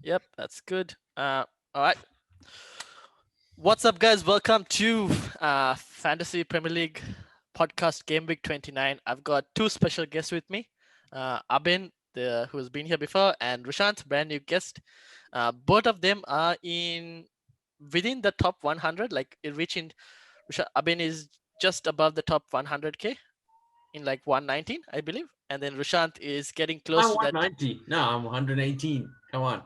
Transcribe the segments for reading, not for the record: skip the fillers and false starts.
Yep, that's good. All right. What's up, guys? Welcome to Fantasy Premier League podcast Game Week 29. I've got two special guests with me. Abin, who's been here before, and Rushant, brand new guest. Both of them are within the top 100, like reaching. Abin is just above the top 100k in like 119, I believe, and then Rushant is getting close I'm to that. 190. No, I'm 118. Come on.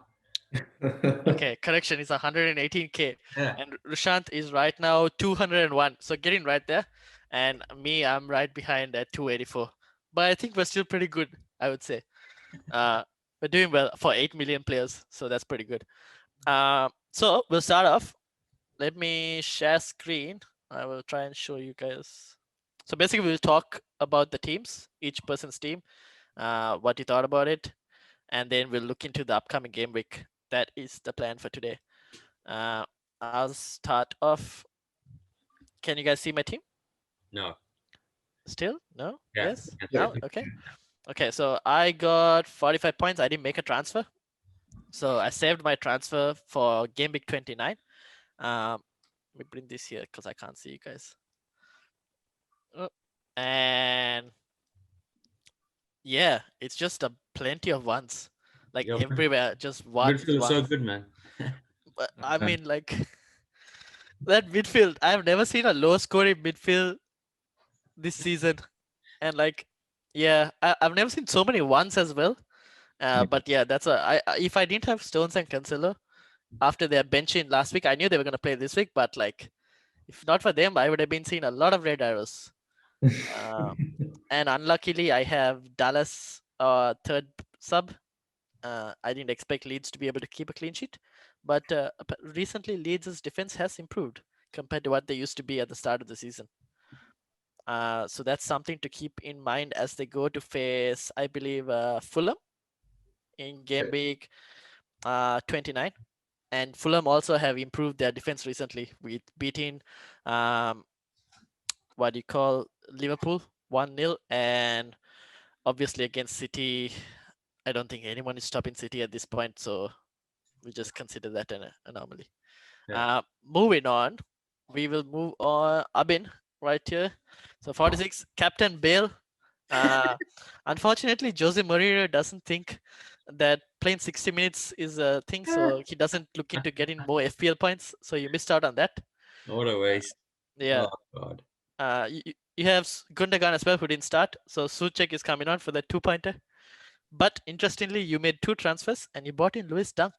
Okay, correction is 118k, Yeah. and Rushant is right now 201. So getting right there, and me, I'm right behind at 284. But I think we're still pretty good, I would say. We're doing well for 8 million players, so that's pretty good. So we'll start off. Let me share screen. I will try and show you guys. So basically, we'll talk about the teams, each person's team, what you thought about it, and then we'll look into the upcoming game week. That is the plan for today. I'll start off. Can you guys see my team? No. Still? No? Yeah. Yes? Yeah. Now? Okay. Okay, so I got 45 points. I didn't make a transfer. So I saved my transfer for game week 29. Let me bring this here because I can't see you guys. Oh, and yeah, it's just a plenty of ones. Like Your everywhere, just ones, midfield is so ones. good, man. But I mean, like that midfield, I've never seen a low scoring midfield this season. And like, yeah, I've never seen so many ones as well. But yeah, if I didn't have Stones and Cancelo after their benching last week, I knew they were gonna play this week. But like, if not for them, I would have been seeing a lot of red arrows. And unluckily, I have Dallas third sub. I didn't expect Leeds to be able to keep a clean sheet, but recently Leeds' defense has improved compared to what they used to be at the start of the season. So that's something to keep in mind as they go to face, I believe, Fulham in game week 29. And Fulham also have improved their defense recently with beating what do you call Liverpool 1-0, and obviously against City, I don't think anyone is stopping City at this point, so we just consider that an anomaly. Yeah. Moving on, we will move on. Abin, right here. So 46, Captain Bale. Unfortunately, Jose Mourinho doesn't think that playing 60 minutes is a thing, so he doesn't look into getting more FPL points. So you missed out on that. What a waste. Yeah. Oh, God. You have Gundogan as well, who didn't start. So Suchek is coming on for the 2-pointer. But interestingly, you made 2 transfers and you bought in Lewis Dunk,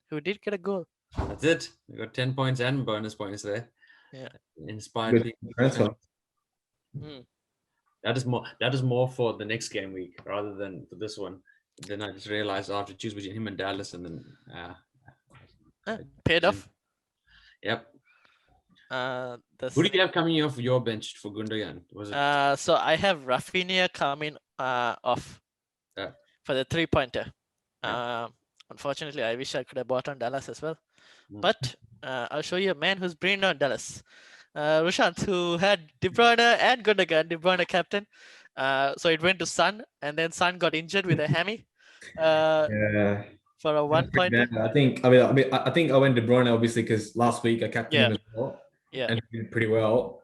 who did get a goal. That's it. We got 10 points and bonus points there. Yeah. Inspired Good people. transfer. That is more for the next game week rather than for this one. Then I just realized I have to choose between him and Dallas, and then Paid off. Yep. Who Who did you have coming off your bench for Gundogan? Was it? So I have Rafinha coming off for the 3-pointer. Unfortunately, I wish I could have bought on Dallas as well. But I'll show you a man who's bringing on Dallas. Rushant, who had De Bruyne and Gundogan, De Bruyne captain. So it went to Son, and then Son got injured with a hammy. Yeah. For a 1-pointer. I think I went De Bruyne obviously because last week I captained him as well. Yeah. And he did pretty well.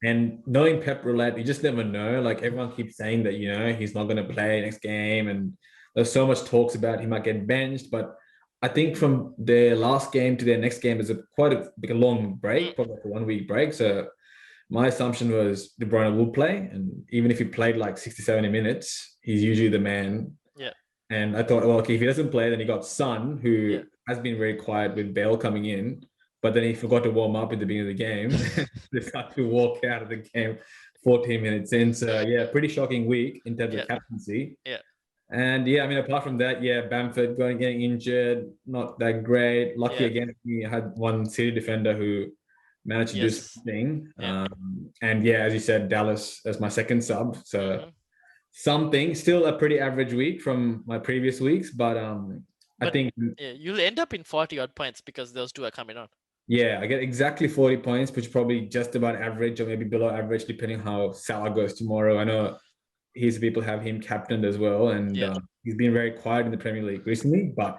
And knowing Pep Roulette, you just never know. Like everyone keeps saying that, he's not going to play next game. And there's so much talks about he might get benched. But I think from their last game to their next game is quite a long break, probably like a 1-week break. So my assumption was De Bruyne will play. And even if he played like 60, 70 minutes, he's usually the man. Yeah. And I thought, well, okay, if he doesn't play, then he got Son, who has been very quiet with Bale coming in. But then he forgot to warm up at the beginning of the game. Decided to walk out of the game 14 minutes in. So, yeah, pretty shocking week in terms of captaincy. Yeah. And, apart from that, Bamford getting injured, not that great. Lucky again, he had one City defender who managed to do something. And, as you said, Dallas as my second sub. So, something. Still a pretty average week from my previous weeks. But I think... you'll end up in 40-odd points because those two are coming on. Yeah, I get exactly 40 points, which is probably just about average or maybe below average, depending how Salah goes tomorrow. I know his people have him captained as well, and he's been very quiet in the Premier League recently. But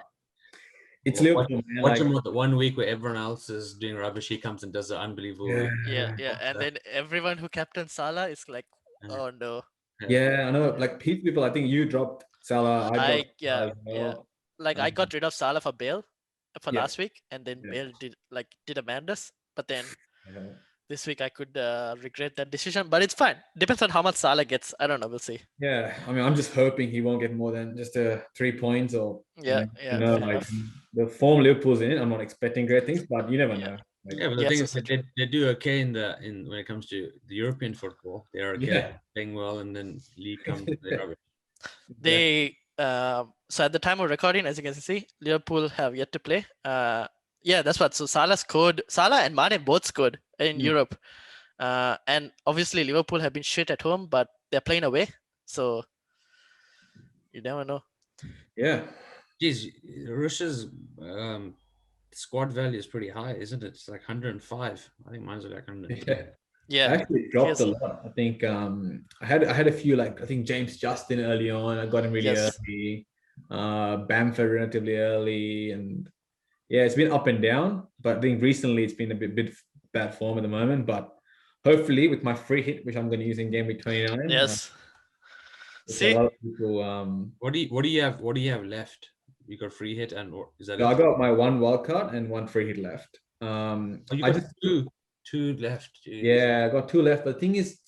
It's Liverpool, man. Watch Like, him with the 1 week where everyone else is doing rubbish. He comes and does an unbelievable week. Yeah. And then everyone who captained Salah is like, oh no. Yeah, I know. Like people, I think you dropped Salah. I dropped Salah as Yeah. well. Like I got rid of Salah for Bale for Yeah. last week, and then Yeah. Bale did a madness. But then Yeah. this week I could regret that decision. But it's fine. Depends on how much Salah gets. I don't know. We'll see. Yeah, I mean, I'm just hoping he won't get more than just 3 points or Yeah. you know, Fair like enough. the form Liverpool's in. I'm not expecting great things, but you never Yeah. know. Like, Yeah, but the Yes, thing yes, is that they do okay in when it comes to the European football. They are okay, Yeah. playing well, and then league comes. They're rubbish. They so at the time of recording, as you can see, Liverpool have yet to play. Yeah, that's what. So Salah and Mane both scored in Europe. And obviously Liverpool have been shit at home, but they're playing away. So you never know. Yeah. Geez, Russia's squad value is pretty high, isn't it? It's like 105. I think mine's like 110. Yeah. I actually dropped Yes. a lot. I think I had a few, like I think James Justin early on. I got him really Yes. early. Bamford relatively early, and yeah, it's been up and down. But I think recently it's been a bit bad form at the moment. But hopefully with my free hit, which I'm going to use in Gameweek 29. Yes. See, a lot of people. What do you have left? You got free hit, and is that? So I got my 1 wild card and 1 free hit left. You I got just two left. Jeez. Yeah, I got 2 left. But the thing is,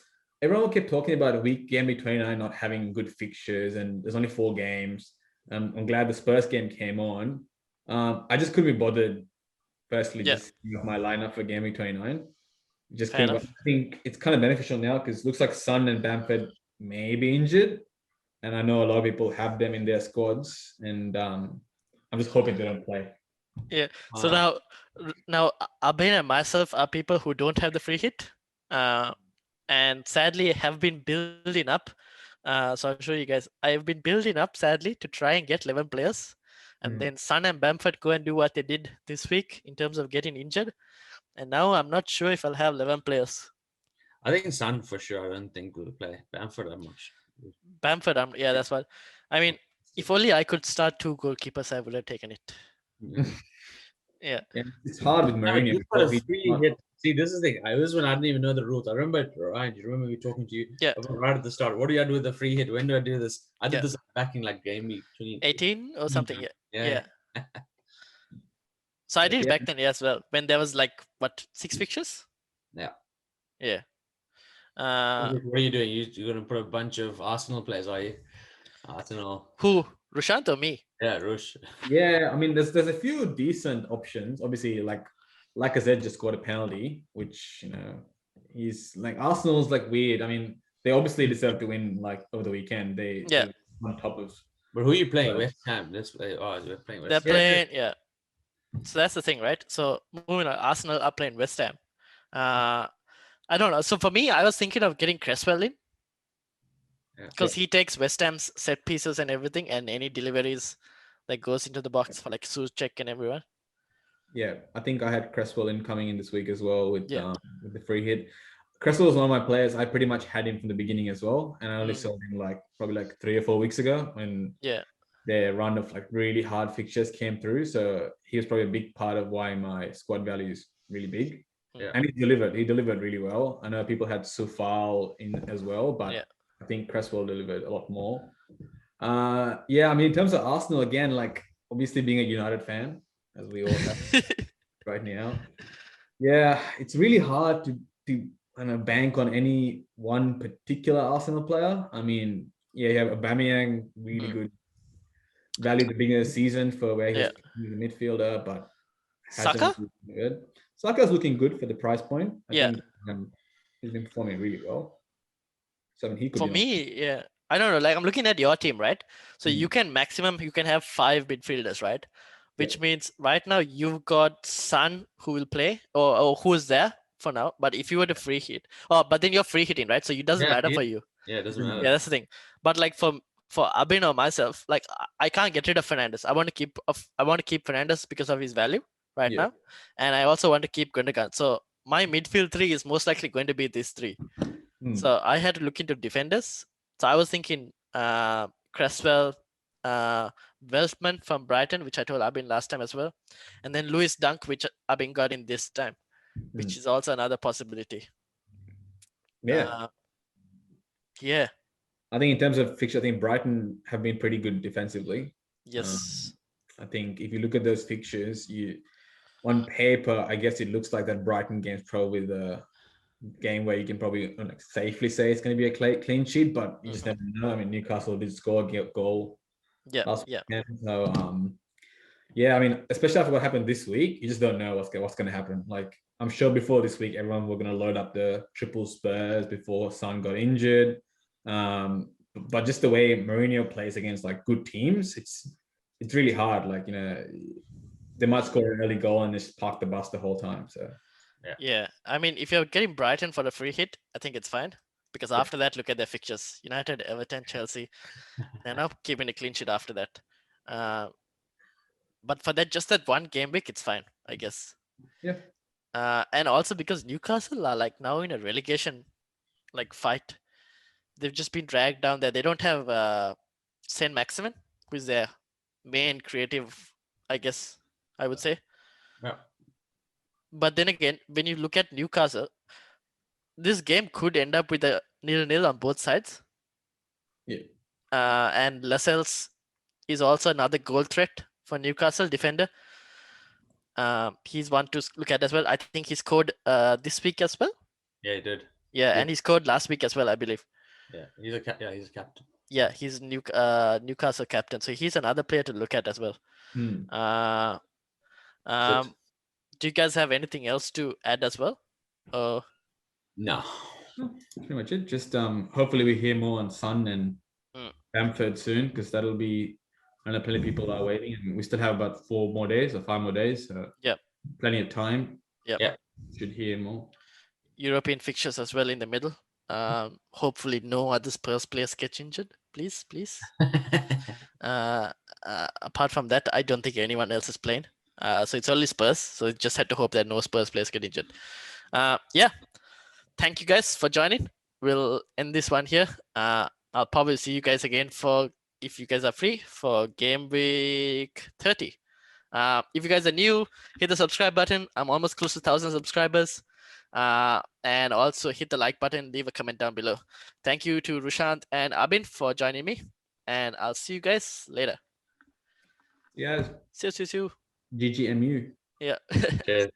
everyone kept talking about Gameweek 29 not having good fixtures, and there's only 4 games. I'm glad the Spurs game came on. I just couldn't be bothered. Personally, just setting up my lineup for Gameweek 29. Just Fair couldn't. I think it's kind of beneficial now because it looks like Son and Bamford may be injured, and I know a lot of people have them in their squads, and I'm just hoping they don't play. Yeah. So now Abhin and myself are people who don't have the free hit, and sadly have been building up. So I'll show you guys. I've been building up sadly to try and get 11 players, and then Son and Bamford go and do what they did this week in terms of getting injured, and now I'm not sure if I'll have 11 players. I think Son for sure. I don't think will play. Bamford that much. Bamford, yeah, that's what. I mean, if only I could start 2 goalkeepers, I would have taken it. Yeah. It's hard with Mourinho. See, this is the thing. This is when I didn't even know the rules. I remember, Ryan, you remember me talking to you about right at the start. What do I do with the free hit? When do I do this? I did this back in like Gameweek 18 or something. Yeah. Yeah. So I did it back then as well, when there was like, what, 6 fixtures? Yeah. Yeah. What are you doing? You're going to put a bunch of Arsenal players, are you? Arsenal. Who? Rushant or me? Yeah, Rush. Yeah, I mean, there's a few decent options. Obviously, like I said, just scored a penalty, which, you know, he's like, Arsenal's like weird. I mean, they obviously deserve to win like over the weekend. They're on top of. But who are you playing? West Ham. They're playing West Ham. They're playing, So that's the thing, right? So moving on, Arsenal are playing West Ham. I don't know. So for me, I was thinking of getting Cresswell in, because he takes West Ham's set pieces and everything, and any deliveries that goes into the box for like Souček and everyone. Yeah, I think I had Cresswell in coming in this week as well with the free hit. Cresswell is one of my players. I pretty much had him from the beginning as well, and I only sold him probably 3 or 4 weeks ago when their run of like really hard fixtures came through. So he was probably a big part of why my squad value is really big. Yeah. And he delivered really well. I know people had Sufal in as well, but I think Cresswell delivered a lot more. I mean, in terms of Arsenal, again, like obviously being a United fan, as we all have right now. Yeah, it's really hard to bank on any one particular Arsenal player. I mean, you have Aubameyang, really good value at the beginning of the season for where he's a midfielder, but Saka? Good. Saka's looking good for the price point. I think he's been performing really well. So I mean, he could. For me, I don't know. Like I'm looking at your team, right? So you can have 5 midfielders, right? Which means right now you've got Son who will play or who is there for now. But if you were to free hit, but then you're free hitting, right? So it doesn't matter for you. Yeah, it doesn't matter. Yeah, that's the thing. But like for Abin or myself, like I can't get rid of Fernandes. I want to keep Fernandes because of his value right now, and I also want to keep Gundogan. So my midfield 3 is most likely going to be these 3. So I had to look into defenders. So I was thinking Cresswell, Welshman from Brighton, which I told Abin last time as well. And then Lewis Dunk, which Abin got in this time, which is also another possibility. Yeah. Yeah. I think in terms of fixture, I think Brighton have been pretty good defensively. Yes. I think if you look at those fixtures, on paper, I guess it looks like that Brighton game's probably the game where you can probably safely say it's going to be a clean sheet, but you just never know. I mean, Newcastle did score a goal last weekend, so I mean, especially after what happened this week, you just don't know what's going to happen. Like, I'm sure before this week, everyone were going to load up the triple Spurs before Son got injured. But just the way Mourinho plays against like good teams, it's really hard. Like, they might score an early goal and just park the bus the whole time. So yeah. I mean, if you're getting Brighton for the free hit, I think it's fine. Because after that, look at their fixtures: United, Everton, Chelsea. They're not keeping a clean sheet after that. But for just that one game week, it's fine, I guess. Yeah. And also because Newcastle are like now in a relegation like fight. They've just been dragged down there. They don't have Saint Maximin, who is their main creative, I guess I would say. Yeah. But then again, when you look at Newcastle, this game could end up with a 0-0 on both sides. Yeah. And Lascelles is also another goal threat for Newcastle defender. He's one to look at as well. I think he scored this week as well. Yeah, he did. Yeah, and he scored last week as well, I believe. Yeah, he's a captain. Yeah, he's Newcastle captain, so he's another player to look at as well. Do you guys have anything else to add as well? No. Pretty much it. Just hopefully we hear more on Son and Bamford soon, because that'll be. I know plenty of people are waiting, and we still have about 4 more days or 5 more days. So plenty of time. Yeah. Should hear more. European fixtures as well in the middle. Hopefully no other Spurs players get injured. Please. Apart from that, I don't think anyone else is playing. So it's only Spurs. So just had to hope that no Spurs players get injured. Thank you guys for joining. We'll end this one here. I'll probably see you guys again if you guys are free for Game Week 30. If you guys are new, hit the subscribe button. I'm almost close to 1,000 subscribers. And also hit the like button, leave a comment down below. Thank you to Rushant and Abin for joining me. And I'll see you guys later. Yeah. See you. GGMU. Yeah. Cheers.